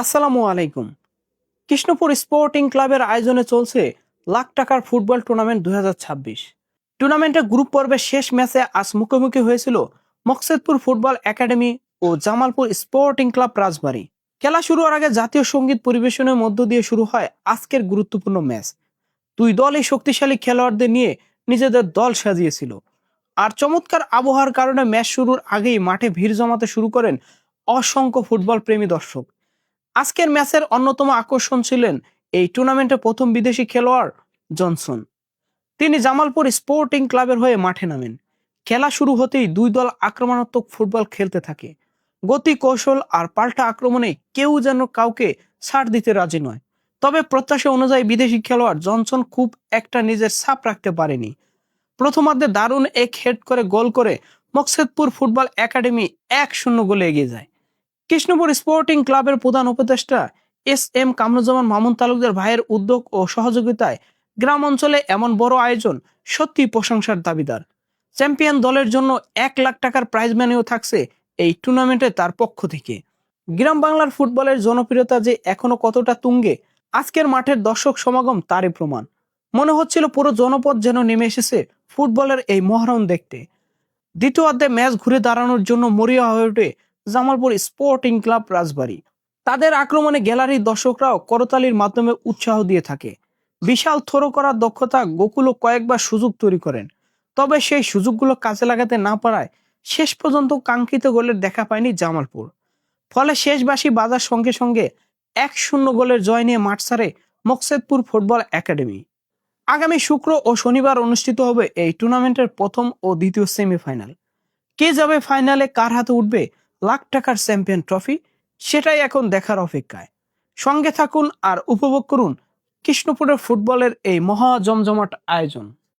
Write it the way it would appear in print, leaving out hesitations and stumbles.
আসসালামু আলাইকুম। কৃষ্ণপুর স্পোর্টিং ক্লাবের আয়োজনে চলছে লাখ টাকার ফুটবল টুর্নামেন্ট 2026। টুর্নামেন্টের গ্রুপ পর্বের শেষ ম্যাচে আজ মুখোমুখি হয়েছিল মকসেদপুর ফুটবল একাডেমি ও জামালপুর স্পোর্টিং ক্লাব রাজবাড়ী। খেলা শুরু হওয়ার আগে জাতীয় সঙ্গীত পরিবেশনের মধ্য দিয়ে শুরু হয় আজকের গুরুত্বপূর্ণ ম্যাচ। দুই দলই শক্তিশালী খেলোয়াড়দের নিয়ে নিজেদের দল সাজিয়েছিল। আর চমৎকার আবহাওয়ার কারণে ম্যাচ শুরুর আগেই মাঠে ভিড় জমাতে শুরু করেন অসংখ্য ফুটবল প্রেমী দর্শক। আজকের ম্যাচের অন্যতম আকর্ষণ ছিলেন এই টুর্নামেন্টের প্রথম বিদেশি খেলোয়াড় জনসন। তিনি জামালপুর স্পোর্টিং ক্লাবের হয়ে মাঠে নামেন। খেলা শুরু হতেই দুই দল আক্রমণাত্মক ফুটবল খেলতে থাকে। গতি, কৌশল আর পাল্টা আক্রমণে কেউ যেন কাউকে ছাড় দিতে রাজি নয়। তবে প্রত্যাশা অনুযায়ী বিদেশি খেলোয়াড় জনসন খুব একটা নিজের ছাপ রাখতে পারেনি। প্রথমার্ধে দারুণ এক হেড করে গোল করে মকসেদপুর ফুটবল একাডেমি 1-0 গোলে এগিয়ে যায়। কৃষ্ণপুর স্পোর্টিং ক্লাবের প্রধান উপদেষ্টা এস.এম. কামরুজ্জামান মামুন তালুকদার ভাইয়ের উদ্যোগ ও সহযোগিতায় গ্রাম অঞ্চলে এমন বড় আয়োজন সত্যি প্রশংসার দাবিদার। চ্যাম্পিয়ন দলের জন্য 1 লাখ টাকার প্রাইজ মানিও থাকছে এই টুর্নামেন্টে তার পক্ষ থেকে। গ্রাম বাংলার ফুটবলের জনপ্রিয়তা যে এখনো কতটা তুঙ্গে, আজকের মাঠের দর্শক সমাগম তারই প্রমাণ। মনে হচ্ছিল পুরো জনপদ যেন নেমে এসেছে ফুটবলের এই মহরণ দেখতে। দ্বিতীয়ার্ধে ম্যাচ ঘুরে দাঁড়ানোর জন্য মরিয়া হয়ে ওঠে জামালপুর স্পোর্টিং ক্লাব রাজবাড়ী। তাদের আক্রমণে গ্যালারির দর্শকরাও করতালির মাধ্যমে উৎসাহ দিয়ে থাকে। বিশাল থ্রো করার দক্ষতা গোকুলও কয়েকবার সুযোগ তৈরি করেন, তবে সেই সুযোগগুলো কাজে লাগাতে না পারায় শেষ পর্যন্ত কাঙ্ক্ষিত গোলের দেখা পায়নি জামালপুর। ফলে শেষ বাঁশি বাজার সঙ্গে সঙ্গে 1-0 গোলের জয় নিয়ে মাঠ ছাড়ে মকসেদপুর ফুটবল একাডেমি। আগামী শুক্র ও শনিবার অনুষ্ঠিত হবে এই টুর্নামেন্টের প্রথম ও দ্বিতীয় সেমিফাইনাল। কে যাবে ফাইনালে, কার হাতে উঠবে লাখ টাকার চ্যাম্পিয়ন ট্রফি, সেটাই এখন দেখার অপেক্ষায়। সঙ্গে থাকুন আর উপভোগ করুন কৃষ্ণপুরের ফুটবলের এই মহা জমজমাট আয়োজন।